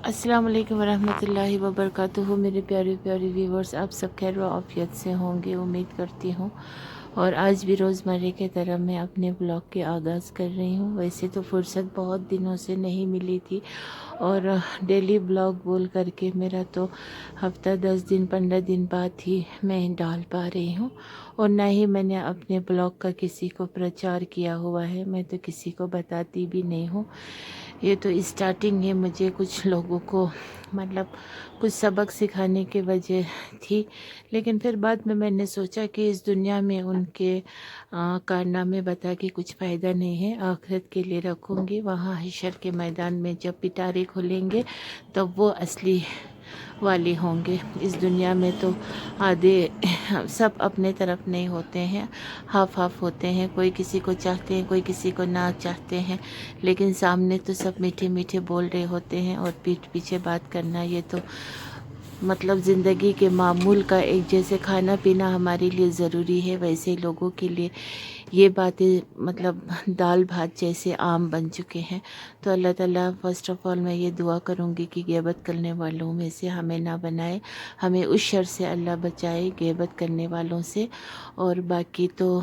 السلام علیکم ورحمۃ اللہ وبرکاتہ۔ میرے پیارے پیارے ویورز، آپ سب خیر و عافیت سے ہوں گے امید کرتی ہوں، اور آج بھی روزمرہ کی طرح میں اپنے بلاگ کے آغاز کر رہی ہوں۔ ویسے تو فرصت بہت دنوں سے نہیں ملی تھی، اور ڈیلی بلاگ بول کر کے میرا تو ہفتہ 10 دن 15 دن بعد ہی میں ڈال پا رہی ہوں، اور نہ ہی میں نے اپنے بلاگ کا کسی کو پرچار کیا ہوا ہے۔ میں تو کسی کو بتاتی بھی نہیں ہوں، یہ تو اسٹارٹنگ ہے مجھے کچھ لوگوں کو مطلب کچھ سبق سکھانے کی وجہ تھی، لیکن پھر بعد میں نے سوچا کہ اس دنیا میں ان کے کارنامے بتا کے کچھ فائدہ نہیں ہے، آخرت کے لیے رکھوں گی، وہاں حشر کے میدان میں جب پٹارے کھلیں گے تب وہ اصلی والے ہوں گے۔ اس دنیا میں تو آدھے سب اپنے طرف نہیں ہوتے ہیں، ہاف ہاف ہوتے ہیں، کوئی کسی کو چاہتے ہیں کوئی کسی کو نہ چاہتے ہیں، لیکن سامنے تو سب میٹھے میٹھے بول رہے ہوتے ہیں، اور پیٹھ پیچھے بات کرنا یہ تو مطلب زندگی کے معمول کا ایک، جیسے کھانا پینا ہمارے لیے ضروری ہے ویسے لوگوں کے لیے یہ باتیں مطلب دال بھات جیسے عام بن چکے ہیں۔ تو اللہ تعالیٰ فرسٹ آف آل میں یہ دعا کروں گی کہ غیبت کرنے والوں میں سے ہمیں نہ بنائے، ہمیں اس شر سے اللہ بچائے غیبت کرنے والوں سے۔ اور باقی تو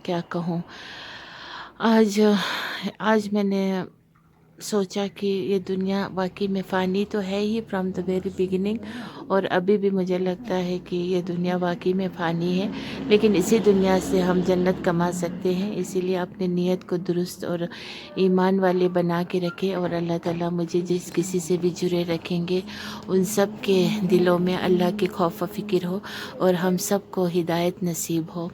کیا کہوں، آج میں نے سوچا کہ یہ دنیا واقعی میں فانی تو ہے ہی فرام دا ویری بگننگ، اور ابھی بھی مجھے لگتا ہے کہ یہ دنیا واقعی میں فانی ہے، لیکن اسی دنیا سے ہم جنت کما سکتے ہیں۔ اسی لیے اپنے نیت کو درست اور ایمان والے بنا کے رکھیں، اور اللہ تعالیٰ مجھے جس کسی سے بھی جڑے رکھیں گے ان سب کے دلوں میں اللہ کے خوف و فکر ہو، اور ہم سب کو ہدایت نصیب ہو۔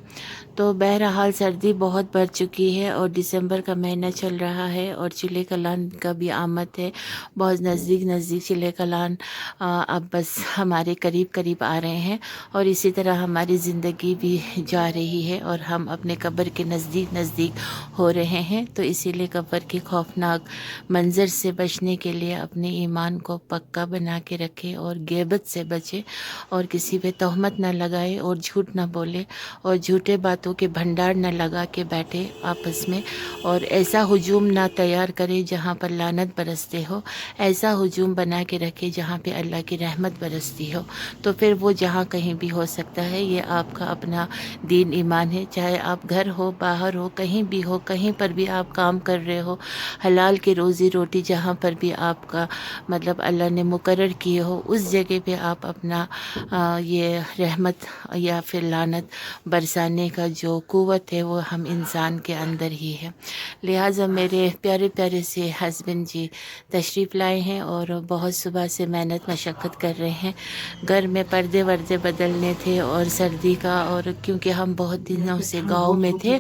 تو بہرحال سردی بہت بڑھ چکی ہے، اور دسمبر کا مہینہ چل رہا ہے، اور چلے کلان کا بھی آمد ہے، بہت نزدیک چلے کلان اب بس ہمارے قریب قریب آ رہے ہیں، اور اسی طرح ہماری زندگی بھی جا رہی ہے، اور ہم اپنے قبر کے نزدیک ہو رہے ہیں۔ تو اسی لیے قبر کے خوفناک منظر سے بچنے کے لیے اپنے ایمان کو پکا بنا کے رکھے، اور غیبت سے بچے، اور کسی پہ تہمت نہ لگائے، اور جھوٹ نہ بولے، اور جھوٹے باتوں کے بھنڈار نہ لگا کے بیٹھے آپس میں، اور ایسا ہجوم نہ تیار کرے جہاں پر لعنت برستے ہو، ایسا ہجوم بنا کے رکھے جہاں پہ اللہ کی رحمت برستی ہو۔ تو پھر وہ جہاں کہیں بھی ہو سکتا ہے، یہ آپ کا اپنا دین ایمان ہے، چاہے آپ گھر ہو باہر ہو کہیں بھی ہو، کہیں پر بھی آپ کام کر رہے ہو، حلال کی روزی روٹی جہاں پر بھی آپ کا مطلب اللہ نے مقرر کیے ہو، اس جگہ پہ آپ اپنا یہ رحمت یا پھر لعنت برسانے کا جو قوت ہے وہ ہم انسان کے اندر ہی ہے۔ لہٰذا میرے پیارے پیارے سے ہسبینڈ جی تشریف لائے ہیں، اور بہت صبح سے محنت مشقت کر رہے ہیں، گھر میں پردے وردے بدلنے تھے، اور سردی کا، اور کیونکہ ہم بہت دنوں سے گاؤں میں تھے،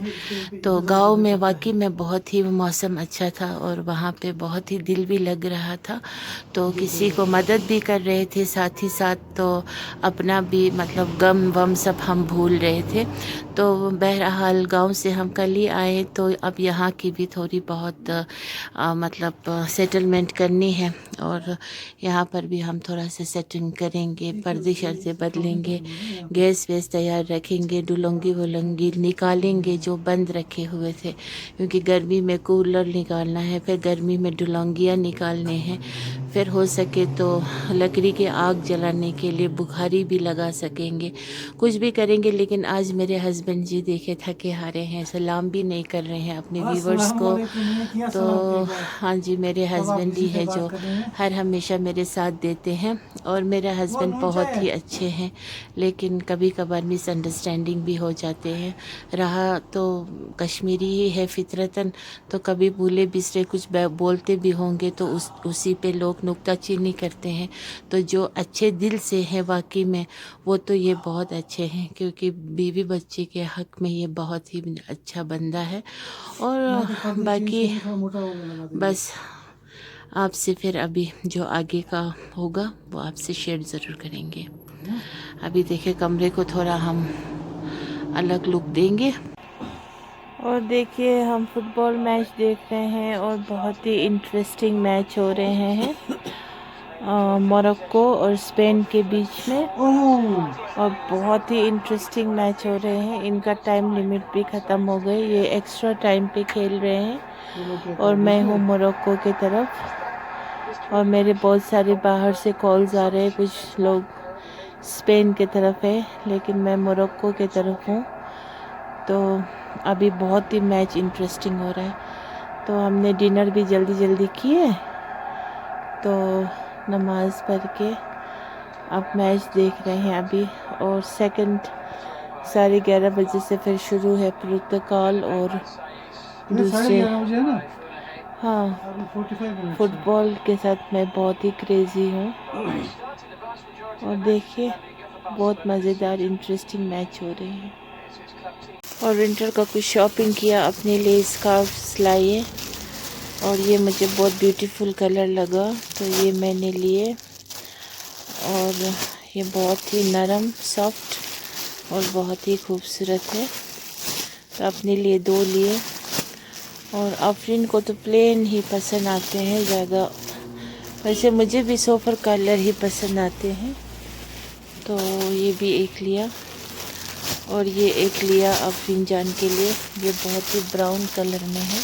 تو گاؤں میں واقعی میں بہت ہی موسم اچھا تھا، اور وہاں پہ بہت ہی دل بھی لگ رہا تھا، تو کسی کو مدد بھی کر رہے تھے ساتھ ہی ساتھ، تو اپنا بھی مطلب غم وم سب ہم بھول رہے تھے۔ تو بہرحال گاؤں سے ہم کل ہی آئے، تو اب یہاں کی بھی تھوڑی بہت مطلب سیٹلمنٹ کرنی ہے، اور یہاں پر بھی ہم تھوڑا سا سیٹنگ کریں گے، پردے شردے بدلیں گے، گیس ویس تیار رکھیں گے، ڈولنگی ولنگی نکالیں گے جو بند رکھے ہوئے تھے، کیونکہ گرمی میں کولر نکالنا ہے، پھر گرمی میں ڈولنگیاں نکالنے ہیں، پھر ہو سکے تو لکڑی کے آگ جلانے کے لیے بخاری بھی لگا سکیں گے، کچھ بھی کریں گے۔ لیکن آج میرے ہسبینڈ جی دیکھے تھکے ہارے ہیں، سلام بھی نہیں کر رہے ہیں اپنے ویورز کو، تو ہاں جی میرے ہسبینڈ ہی ہے جو ہر ہمیشہ میرے ساتھ دیتے ہیں، اور میرے ہسبینڈ بہت ہی اچھے ہیں، لیکن کبھی کبھار مس انڈرسٹینڈنگ بھی ہو جاتے ہیں، رہا تو کشمیری ہی ہے فطرتاً، تو کبھی بھولے بسرے کچھ بولتے بھی ہوں گے تو اسی پہ لوگ نکتہ چینی کرتے ہیں۔ تو جو اچھے دل سے ہیں واقعی میں وہ تو یہ بہت اچھے ہیں، کیونکہ بیوی بچے کے حق میں یہ بہت ہی اچھا بندہ ہے، اور باقی بس آپ سے پھر ابھی جو آگے کا ہوگا وہ آپ سے شیئر ضرور کریں گے۔ ابھی دیکھیں کمرے کو تھوڑا ہم الگ لک دیں گے، اور دیکھیے ہم فٹ بال میچ دیکھ رہے ہیں، اور بہت ہی انٹرسٹنگ میچ ہو رہے ہیں موروکو اور اسپین کے بیچ میں، اور بہت ہی انٹرسٹنگ میچ ہو رہے ہیں، ان کا ٹائم لیمٹ بھی ختم ہو گئی، یہ ایکسٹرا ٹائم پہ کھیل رہے ہیں، اور میں ہوں موروکو کی طرف، اور میرے بہت سارے باہر سے کالز آ رہے ہیں، کچھ لوگ اسپین کی طرف ہے لیکن میں موروکو کی طرف ہوں، تو ابھی بہت ہی میچ انٹرسٹنگ ہو رہا ہے، تو ہم نے ڈنر بھی جلدی جلدی کیے، تو نماز پڑھ کے اب میچ دیکھ رہے ہیں ابھی، اور سیکنڈ 11:30 بجے سے پھر شروع ہے پرتگال اور دوسرے، ہاں فٹ بال کے ساتھ میں بہت ہی کریزی ہوں، اور دیکھیے بہت مزیدار انٹرسٹنگ میچ ہو رہے ہیں۔ اور ونٹر کا کچھ شاپنگ کیا، اپنے لیے اسکارفس لائے، اور یہ مجھے بہت بیوٹیفل کلر لگا تو یہ میں نے لیے، اور یہ بہت ہی نرم سافٹ اور بہت ہی خوبصورت ہے، تو اپنے لیے 2 لیے، اور آفرین کو تو پلین ہی پسند آتے ہیں زیادہ، ویسے مجھے بھی سوفر کلر ہی پسند آتے ہیں، تو یہ بھی ایک لیا، اور یہ ایک لیا آفرین جان کے لیے، یہ بہت ہی براؤن کلر میں ہے،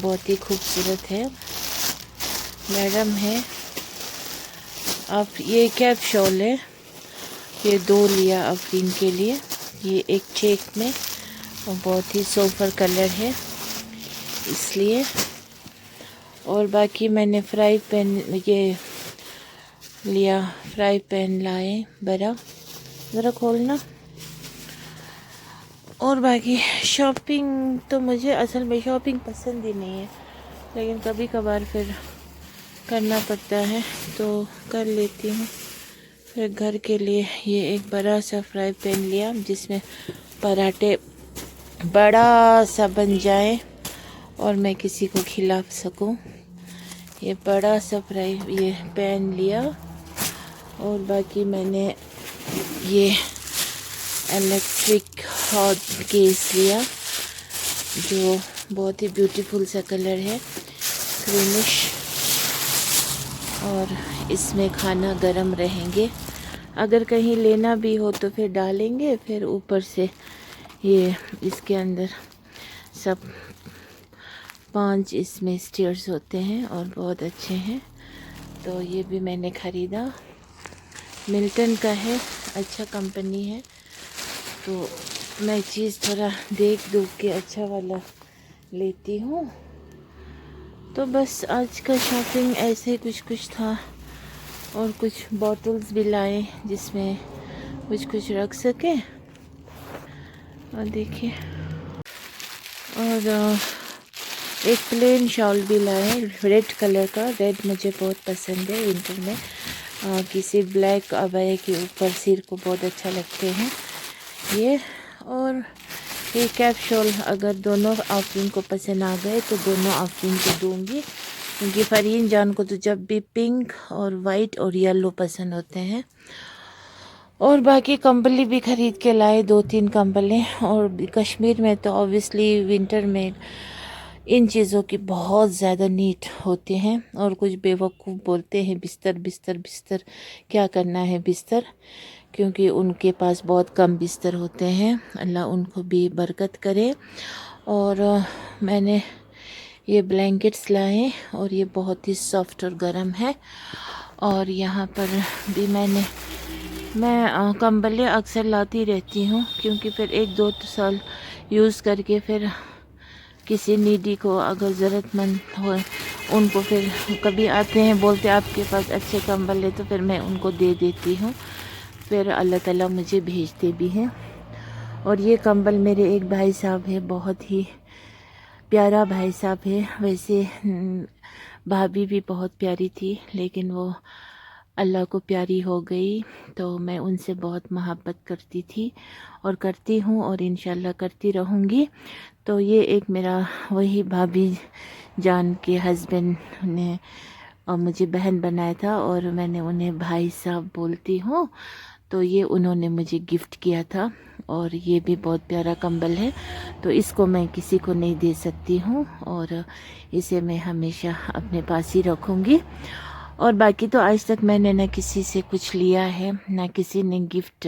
بہت ہی خوبصورت ہے، میڈم ہے، اب یہ کیپ شال ہے، یہ 2 لیا آفرین کے لیے، یہ ایک چیک میں اور بہت ہی سوفر کلر ہے اس لیے، اور باقی میں نے فرائی پین یہ لیا، فرائی پین لائے بڑا، ذرا کھولنا، اور باقی شاپنگ تو مجھے اصل میں شاپنگ پسند ہی نہیں ہے، لیکن کبھی کبھار پھر کرنا پڑتا ہے تو کر لیتی ہوں۔ پھر گھر کے لیے یہ ایک بڑا سا فرائی پین لیا جس میں پراٹھے بڑا سا بن جائے اور میں کسی کو کھلا سکوں، یہ بڑا سا یہ پین لیا، اور باقی میں نے یہ الیکٹرک ہاٹ کیس لیا جو بہت ہی بیوٹیفل سا کلر ہے، کریمش، اور اس میں کھانا گرم رہیں گے، اگر کہیں لینا بھی ہو تو پھر ڈالیں گے، پھر اوپر سے یہ اس کے اندر سب 5 اس میں اسٹیئرز ہوتے ہیں اور بہت اچھے ہیں، تو یہ بھی میں نے خریدا، ملٹن کا ہے، اچھا کمپنی ہے، تو میں چیز تھوڑا دیکھ کے اچھا والا لیتی ہوں، تو بس آج کا شاپنگ ایسے کچھ تھا، اور کچھ بوٹلز بھی لائے جس میں کچھ رکھ سکے، اور دیکھیے، اور ایک پلین شال بھی لائے ریڈ کلر کا، ریڈ مجھے بہت پسند ہے ونٹر میں، کسی بلیک عبایا کے اوپر سر کو بہت اچھا لگتے ہیں یہ، اور یہ کیپ شال اگر دونوں آفرین کو پسند آ گئے تو دونوں آفرین کو دوں گی، کیونکہ فرین جان کو تو جب بھی پنک اور وائٹ اور یلو پسند ہوتے ہیں، اور باقی کمبلی بھی خرید کے لائے 2-3 کمبلیں، اور کشمیر میں تو اوبویسلی ونٹر میں ان چیزوں کی بہت زیادہ نیڈ ہوتے ہیں، اور کچھ بے وقوف بولتے ہیں بستر بستر بستر، کیا کرنا ہے بستر، کیونکہ ان کے پاس بہت کم بستر ہوتے ہیں، اللہ ان کو بھی برکت کرے، اور میں نے یہ بلینکٹس لائے، اور یہ بہت ہی سافٹ اور گرم ہے، اور یہاں پر بھی میں کمبلیں اکثر لاتی رہتی ہوں، کیونکہ پھر 1-2 سال یوز کر کے پھر کسی نیڈی کو اگر ضرورت مند ہو، ان کو پھر کبھی آتے ہیں بولتے آپ کے پاس اچھے کمبل ہے، تو پھر میں ان کو دے دیتی ہوں، پھر اللہ تعالیٰ مجھے بھیجتے بھی ہیں، اور یہ کمبل میرے ایک بھائی صاحب ہے، بہت ہی پیارا بھائی صاحب ہے، ویسے بھابھی بھی بہت پیاری تھی لیکن وہ اللہ کو پیاری ہو گئی، تو میں ان سے بہت محبت کرتی تھی اور کرتی ہوں، اور انشاءاللہ کرتی رہوں گی، تو یہ ایک میرا وہی بھابھی جان کے ہسبینڈ نے اور مجھے بہن بنایا تھا، اور میں نے انہیں بھائی صاحب بولتی ہوں، تو یہ انہوں نے مجھے گفٹ کیا تھا، اور یہ بھی بہت پیارا کمبل ہے، تو اس کو میں کسی کو نہیں دے سکتی ہوں، اور اسے میں ہمیشہ اپنے پاس ہی رکھوں گی، اور باقی تو آج تک میں نے نہ کسی سے کچھ لیا ہے، نہ کسی نے گفٹ